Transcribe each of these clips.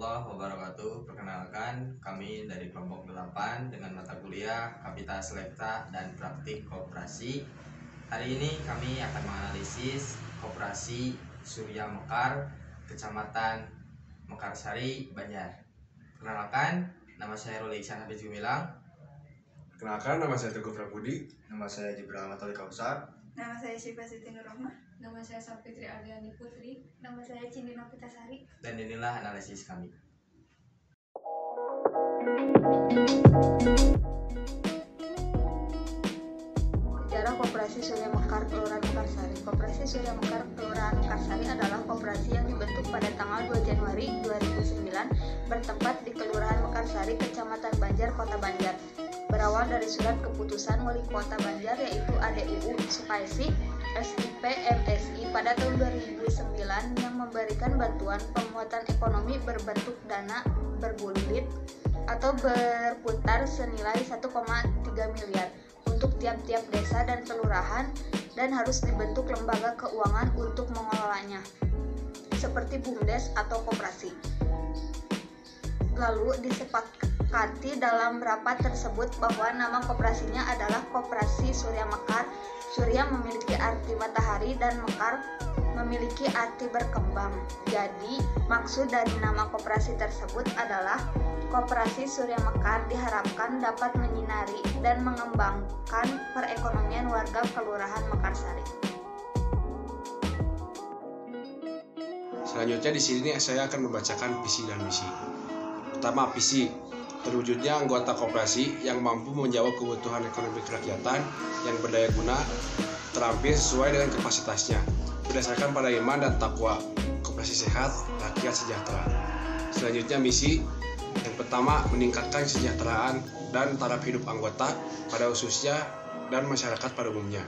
warahmatullahi wabarakatuh. Perkenalkan, kami dari kelompok 8 dengan mata kuliah Kapita Selekta dan Praktik Koperasi. Hari ini kami akan menganalisis Koperasi Surya Mekar, Kecamatan Mekarsari, Banjar. Perkenalkan, nama saya Ruli Iksan Habib Gumilang. Perkenalkan, nama saya Teguh Prabudi. Nama saya Jibril Ahmad Ali Kausar. Nama saya Syifa Siti Nurrohmah. Nama saya Sapitri Ardiani Putri. Nama saya Cindi Novitasari. Dan inilah analisis kami. Sejarah Koperasi Surya Mekar Kelurahan Mekarsari. Koperasi Surya Mekar Kelurahan Mekarsari adalah koperasi yang dibentuk pada tanggal 2 Januari 2009 bertempat di Kelurahan Mekarsari, Kecamatan Banjar, Kota Banjar. Berawal dari surat keputusan Wali Kota Banjar yaitu ADUU Supaisi SIP MSI pada tahun 2009 yang memberikan bantuan pemuatan ekonomi berbentuk dana bergulir atau berputar senilai 1,3 miliar untuk tiap-tiap desa dan kelurahan, dan harus dibentuk lembaga keuangan untuk mengelolanya seperti BUMDes atau koperasi. Lalu disepakati dalam rapat tersebut bahwa nama koperasinya adalah Koperasi Surya Mekar. Surya memiliki arti matahari dan Mekar memiliki arti berkembang. Jadi, maksud dari nama koperasi tersebut adalah Koperasi Surya Mekar diharapkan dapat menyinari dan mengembangkan perekonomian warga Kelurahan Mekarsari. Selanjutnya di sini saya akan membacakan visi dan misi. Pertama, visi: terwujudnya anggota koperasi yang mampu menjawab kebutuhan ekonomi kerakyatan yang berdaya guna, terampil sesuai dengan kapasitasnya, berdasarkan pada iman dan takwa, koperasi sehat, rakyat sejahtera. Selanjutnya misi: yang pertama, meningkatkan kesejahteraan dan taraf hidup anggota pada khususnya dan masyarakat pada umumnya.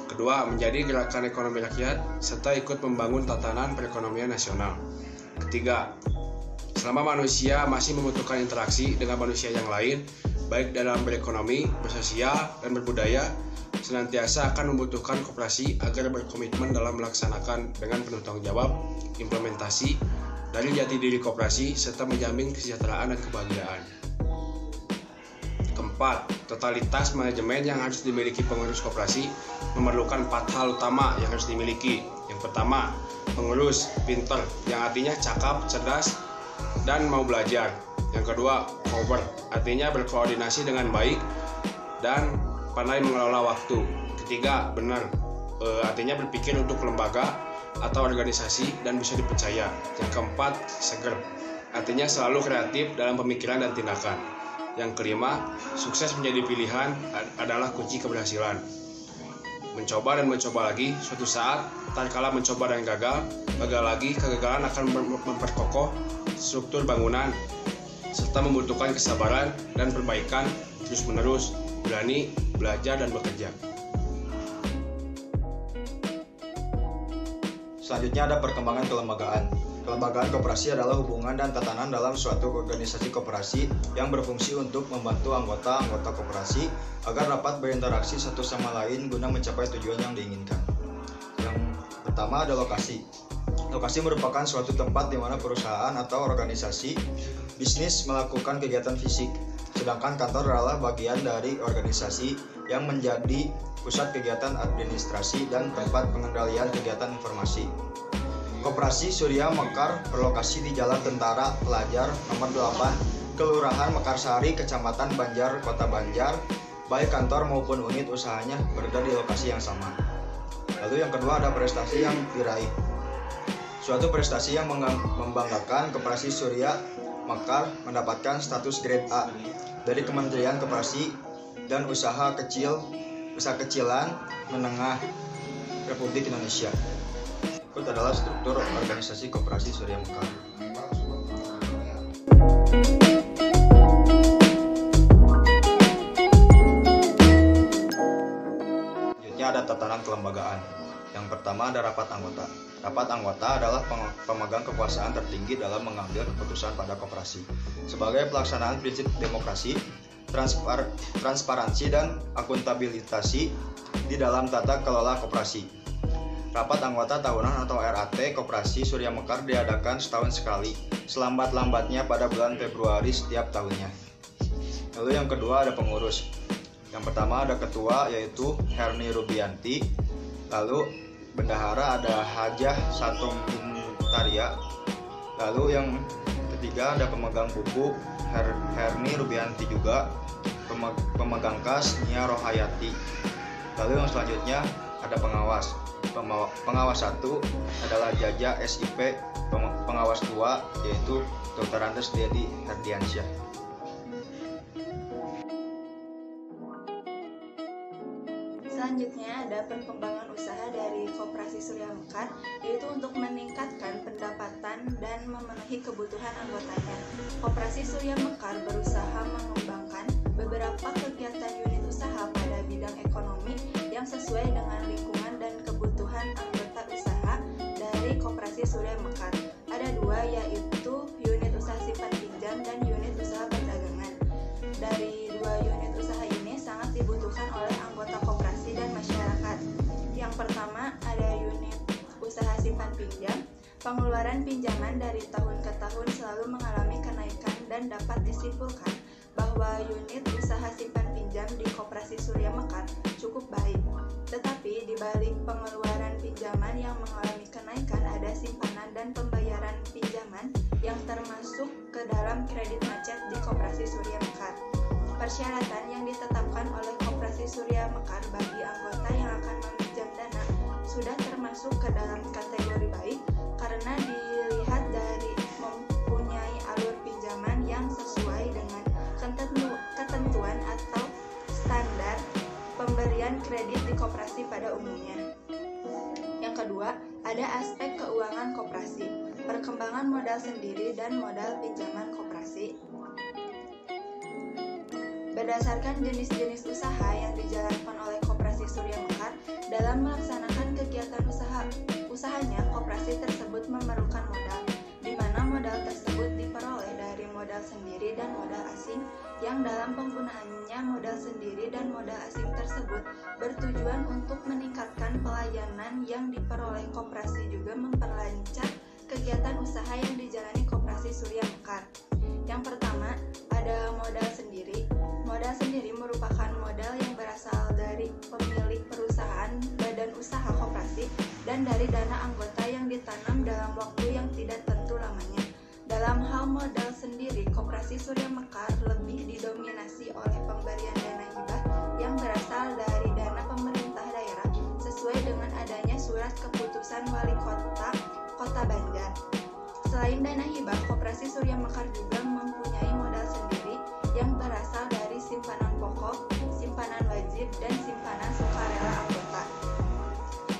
Kedua, menjadi gerakan ekonomi rakyat serta ikut membangun tatanan perekonomian nasional. Ketiga, selama manusia masih membutuhkan interaksi dengan manusia yang lain, baik dalam berekonomi, bersosial, dan berbudaya, senantiasa akan membutuhkan koperasi agar berkomitmen dalam melaksanakan dengan penuh tanggung jawab implementasi dari jati diri koperasi serta menjamin kesejahteraan dan kebahagiaan. Keempat, totalitas manajemen yang harus dimiliki pengurus koperasi memerlukan 4 hal utama yang harus dimiliki. Yang pertama, pengurus pinter, yang artinya cakap, cerdas, dan mau belajar. Yang kedua, power, artinya berkoordinasi dengan baik dan pandai mengelola waktu. Ketiga, benar, artinya berpikir untuk lembaga atau organisasi dan bisa dipercaya. Yang keempat, seger, artinya selalu kreatif dalam pemikiran dan tindakan. Yang kelima, sukses menjadi pilihan adalah kunci keberhasilan. Mencoba dan mencoba lagi, suatu saat tatkala mencoba dan gagal lagi, kegagalan akan memperkokoh struktur bangunan serta membutuhkan kesabaran dan perbaikan terus-menerus, berani, belajar, dan bekerja. Selanjutnya ada perkembangan kelembagaan. Kelembagaan koperasi adalah hubungan dan tatanan dalam suatu organisasi koperasi yang berfungsi untuk membantu anggota-anggota koperasi agar dapat berinteraksi satu sama lain guna mencapai tujuan yang diinginkan. Yang pertama ada lokasi. Lokasi merupakan suatu tempat di mana perusahaan atau organisasi bisnis melakukan kegiatan fisik, sedangkan kantor adalah bagian dari organisasi yang menjadi pusat kegiatan administrasi dan tempat pengendalian kegiatan informasi. Koperasi Surya Mekar berlokasi di Jalan Tentara Pelajar nomor 8, Kelurahan Mekarsari, Kecamatan Banjar, Kota Banjar. Baik kantor maupun unit usahanya berada di lokasi yang sama. Lalu yang kedua ada prestasi yang diraih. Suatu prestasi yang membanggakan, Koperasi Surya Mekar mendapatkan status grade A dari Kementerian Koperasi dan Usaha Kecilan Menengah Republik Indonesia. Berikut adalah struktur organisasi Koperasi Surya Mekar. Selanjutnya ada tatanan kelembagaan. Yang pertama ada rapat anggota. Rapat anggota adalah pemegang kekuasaan tertinggi dalam mengambil keputusan pada koperasi. Sebagai pelaksanaan prinsip demokrasi, transparansi, dan akuntabilitas di dalam tata kelola koperasi. Rapat anggota tahunan atau RAT Koperasi Surya Mekar diadakan setahun sekali, selambat-lambatnya pada bulan Februari setiap tahunnya. Lalu yang kedua ada pengurus. Yang pertama ada ketua yaitu Herni Rubianti, lalu bendahara ada Hajah Satom Taria, lalu yang ketiga ada pemegang buku Herni Rubianti juga, pemegang kas Nia Rohayati. Lalu yang selanjutnya ada pengawas. Pengawas 1 adalah Jaja SIP, pengawas 2 yaitu Dr. Andes Dedi Herdiansyah. Selanjutnya ada perkembangan usaha dari Koperasi Surya Mekar, yaitu untuk meningkatkan pendapatan dan memenuhi kebutuhan anggotanya. Koperasi Surya Mekar berusaha mengembangkan beberapa kegiatan unit usaha pada bidang ekonomi yang sesuai dengan lingkungan dan kebutuhan anggota usaha dari Koperasi Surya Mekar. Ada dua, yaitu unit usaha simpan pinjam dan unit usaha perdagangan. Dari dua unit usaha ini sangat dibutuhkan oleh anggota koperasi dan masyarakat. Yang pertama ada unit usaha simpan pinjam. Pengeluaran pinjaman dari tahun ke tahun selalu mengalami kenaikan dan dapat disimpulkan bahwa unit usaha simpan pinjam di Koperasi Surya Mekar cukup baik. Tetapi di balik pengeluaran pinjaman yang mengalami kenaikan ada simpanan dan pembayaran pinjaman yang termasuk ke dalam kredit macet di Koperasi Surya Mekar. Persyaratan yang ditetapkan oleh Koperasi Surya Mekar bagi anggota yang akan meminjam dana sudah termasuk ke dalam kategori baik karena dilihat dari mempunyai alur pinjaman yang sesuai dengan ketentuan atau standar pemberian kredit di koperasi pada umumnya. Yang kedua, ada aspek keuangan koperasi, perkembangan modal sendiri dan modal pinjaman koperasi. Berdasarkan jenis-jenis usaha yang dijalankan oleh Koperasi Surya Mekar, dalam melaksanakan kegiatan usahanya, koperasi tersebut memerlukan modal, di mana modal tersebut diperoleh dari modal sendiri dan modal asing, yang dalam penggunaannya modal sendiri dan modal asing tersebut bertujuan untuk meningkatkan pelayanan yang diperoleh koperasi, juga memperlancar kegiatan usaha yang dijalani Koperasi Surya Mekar. Yang pertama, ada modal sendiri. Modal sendiri merupakan modal yang berasal dari pemilik perusahaan, badan usaha koperasi, dan dari dana anggota yang ditanam dalam waktu yang tidak tentu lamanya. Dalam hal modal sendiri, Koperasi Surya Mekar lebih didominasi oleh pemberian dana hibah yang berasal dari dana pemerintah daerah sesuai dengan adanya surat keputusan wali kota Kota Banjar. Selain dana hibah, Koperasi Surya Mekar juga mempunyai modal sendiri yang berasal dari simpanan pokok, simpanan wajib, dan simpanan sukarela anggota.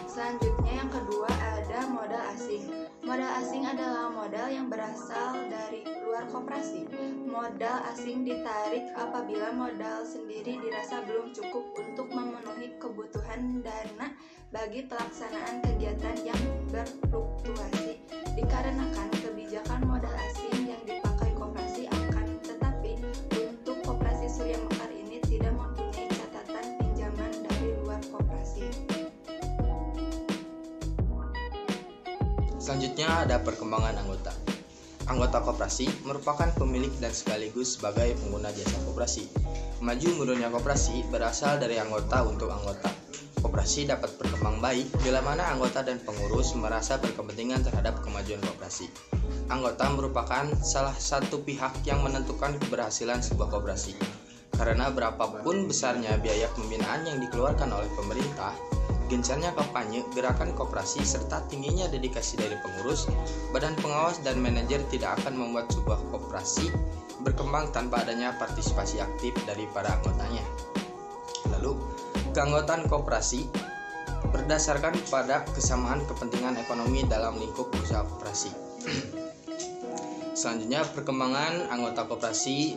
Selanjutnya yang kedua ada modal asing. Modal asing adalah modal yang berasal dari luar koperasi. Modal asing ditarik apabila modal sendiri dirasa belum cukup untuk memenuhi kebutuhan dana bagi pelaksanaan kegiatan yang berfluktuasi. Dikarenakan kebijakan modal asing yang dipakai koperasi akan tetapi untuk Koperasi Surya Mekar ini tidak mempunyai catatan pinjaman dari luar koperasi. Selanjutnya ada perkembangan anggota. Anggota koperasi merupakan pemilik dan sekaligus sebagai pengguna jasa koperasi. Maju mundurnya koperasi berasal dari anggota untuk anggota. Koperasi dapat berkembang baik bila mana anggota dan pengurus merasa berkepentingan terhadap kemajuan koperasi. Anggota merupakan salah satu pihak yang menentukan keberhasilan sebuah koperasi. Karena berapapun besarnya biaya pembinaan yang dikeluarkan oleh pemerintah, gencarnya kampanye gerakan koperasi serta tingginya dedikasi dari pengurus, badan pengawas dan manajer tidak akan membuat sebuah koperasi berkembang tanpa adanya partisipasi aktif dari para anggotanya. Lalu, keanggotaan koperasi berdasarkan pada kesamaan kepentingan ekonomi dalam lingkup usaha koperasi. Selanjutnya perkembangan anggota koperasi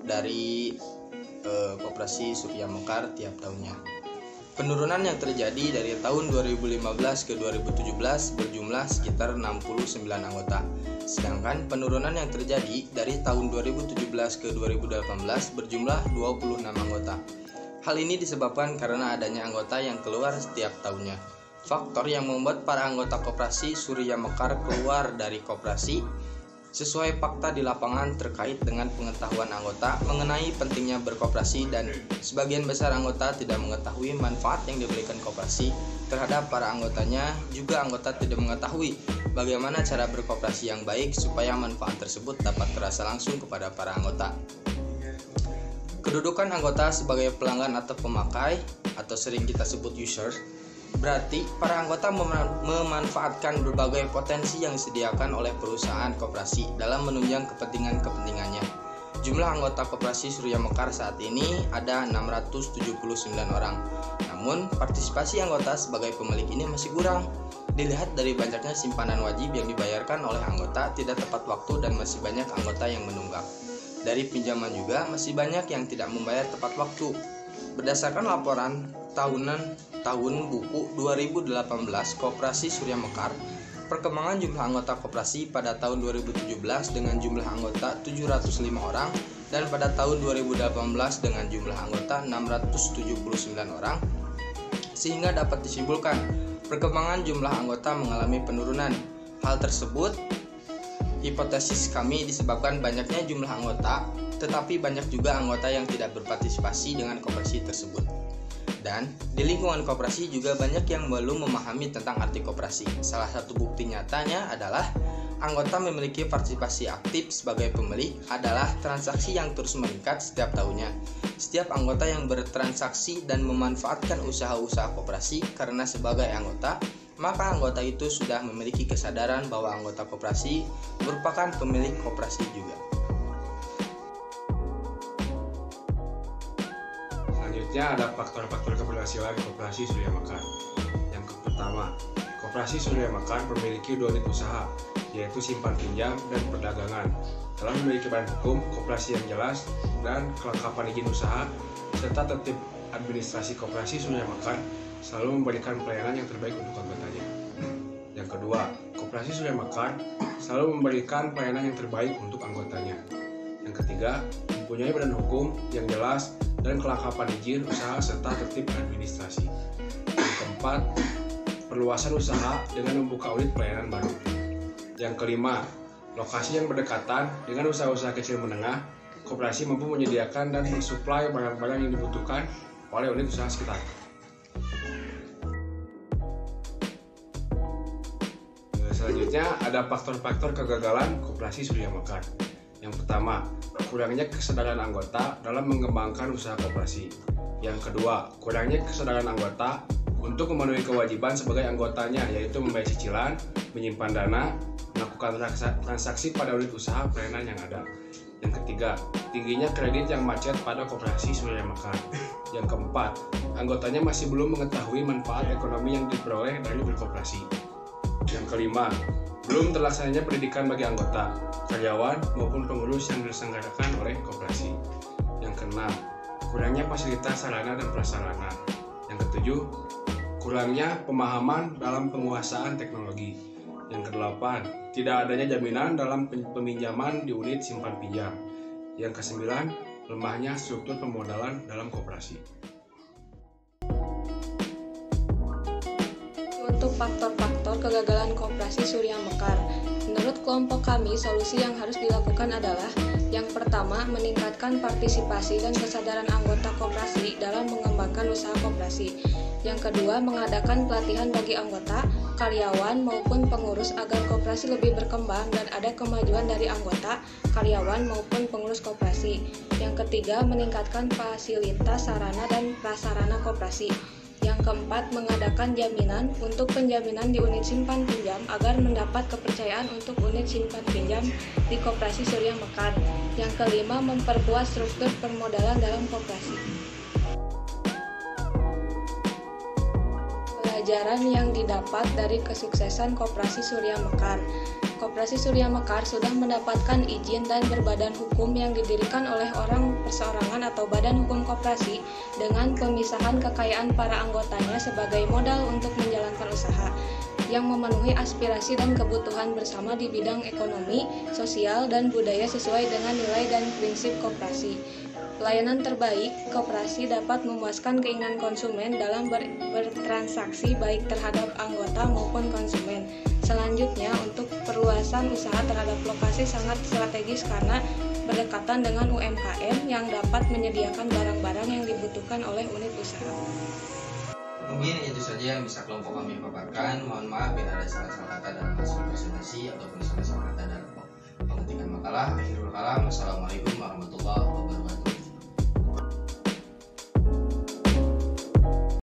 dari Koperasi Surya Mekar tiap tahunnya. Penurunan yang terjadi dari tahun 2015 ke 2017 berjumlah sekitar 69 anggota. Sedangkan penurunan yang terjadi dari tahun 2017 ke 2018 berjumlah 26 anggota. Hal ini disebabkan karena adanya anggota yang keluar setiap tahunnya. Faktor yang membuat para anggota koperasi Surya Mekar keluar dari koperasi sesuai fakta di lapangan terkait dengan pengetahuan anggota mengenai pentingnya berkoperasi, dan sebagian besar anggota tidak mengetahui manfaat yang diberikan koperasi terhadap para anggotanya. Juga anggota tidak mengetahui bagaimana cara berkoperasi yang baik supaya manfaat tersebut dapat terasa langsung kepada para anggota. Kedudukan anggota sebagai pelanggan atau pemakai, atau sering kita sebut users, berarti para anggota memanfaatkan berbagai potensi yang disediakan oleh perusahaan koperasi dalam menunjang kepentingannya. Jumlah anggota koperasi Surya Mekar saat ini ada 679 orang. Namun, partisipasi anggota sebagai pemilik ini masih kurang. Dilihat dari banyaknya simpanan wajib yang dibayarkan oleh anggota tidak tepat waktu dan masih banyak anggota yang menunggak. Dari pinjaman juga masih banyak yang tidak membayar tepat waktu. Berdasarkan laporan tahun buku 2018 Koperasi Surya Mekar, perkembangan jumlah anggota koperasi pada tahun 2017 dengan jumlah anggota 705 orang dan pada tahun 2018 dengan jumlah anggota 679 orang, sehingga dapat disimpulkan perkembangan jumlah anggota mengalami penurunan. Hal tersebut hipotesis kami disebabkan banyaknya jumlah anggota, tetapi banyak juga anggota yang tidak berpartisipasi dengan koperasi tersebut. Dan di lingkungan koperasi juga banyak yang belum memahami tentang arti koperasi. Salah satu bukti nyatanya adalah anggota memiliki partisipasi aktif sebagai pemilik adalah transaksi yang terus meningkat setiap tahunnya. Setiap anggota yang bertransaksi dan memanfaatkan usaha-usaha koperasi karena sebagai anggota, maka anggota itu sudah memiliki kesadaran bahwa anggota koperasi merupakan pemilik koperasi juga. Selanjutnya ada faktor-faktor keberhasilan koperasi Surya Mekar. Yang pertama, koperasi Surya Mekar memiliki 2 unit usaha, yaitu simpan pinjam dan perdagangan. Telah memiliki badan hukum, koperasi yang jelas, dan kelengkapan izin usaha, serta tertib administrasi koperasi Surya Mekar selalu memberikan pelayanan yang terbaik untuk anggotanya. Yang kedua, koperasi Surya Mekar selalu memberikan pelayanan yang terbaik untuk anggotanya. Yang ketiga, mempunyai badan hukum yang jelas dan kelengkapan izin usaha serta tertib administrasi. Yang keempat, perluasan usaha dengan membuka unit pelayanan baru. Yang kelima, lokasi yang berdekatan dengan usaha-usaha kecil menengah, koperasi mampu menyediakan dan mensuplai barang-barang yang dibutuhkan oleh unit usaha sekitar. Selanjutnya ada faktor-faktor kegagalan koperasi Surya Mekar. Yang pertama, kurangnya kesadaran anggota dalam mengembangkan usaha koperasi. Yang kedua, kurangnya kesadaran anggota untuk memenuhi kewajiban sebagai anggotanya, yaitu membayar cicilan, menyimpan dana, melakukan transaksi pada unit usaha pelayanan yang ada. Yang ketiga, tingginya kredit yang macet pada koperasi Surya Mekar. Yang keempat, anggotanya masih belum mengetahui manfaat ekonomi yang diperoleh dari berkoperasi. Yang kelima, belum terlaksananya pendidikan bagi anggota, karyawan maupun pengurus yang diselenggarakan oleh koperasi. Yang keenam, kurangnya fasilitas sarana dan prasarana. Yang ketujuh, kurangnya pemahaman dalam penguasaan teknologi. Yang kedelapan, tidak adanya jaminan dalam peminjaman di unit simpan pinjam. Yang kesembilan, lemahnya struktur pemodalan dalam koperasi. Untuk faktor-faktor kegagalan koperasi Surya Mekar, menurut kelompok kami, solusi yang harus dilakukan adalah: yang pertama, meningkatkan partisipasi dan kesadaran anggota koperasi dalam mengembangkan usaha koperasi. Yang kedua, mengadakan pelatihan bagi anggota, karyawan maupun pengurus agar koperasi lebih berkembang dan ada kemajuan dari anggota, karyawan maupun pengurus koperasi. Yang ketiga, meningkatkan fasilitas sarana dan prasarana koperasi. Yang keempat, mengadakan jaminan untuk penjaminan di unit simpan pinjam agar mendapat kepercayaan untuk unit simpan pinjam di koperasi Surya Mekar. Yang kelima, memperkuat struktur permodalan dalam koperasi. Pelajaran yang didapat dari kesuksesan koperasi Surya Mekar. Koperasi Surya Mekar sudah mendapatkan izin dan berbadan hukum yang didirikan oleh orang perseorangan atau badan hukum koperasi dengan pemisahan kekayaan para anggotanya sebagai modal untuk menjalankan usaha yang memenuhi aspirasi dan kebutuhan bersama di bidang ekonomi, sosial, dan budaya sesuai dengan nilai dan prinsip koperasi. Pelayanan terbaik, koperasi dapat memuaskan keinginan konsumen dalam bertransaksi baik terhadap anggota maupun konsumen. Selanjutnya, untuk perluasan usaha terhadap lokasi sangat strategis karena berdekatan dengan UMKM yang dapat menyediakan barang-barang yang dibutuhkan oleh unit usaha. Mungkin itu saja yang bisa kelompok kami paparkan. Mohon maaf bila ada salah-salah kata dalam hasil presentasi ataupun salah-salah kata dalam pengetikan makalah. Akhirul kalam.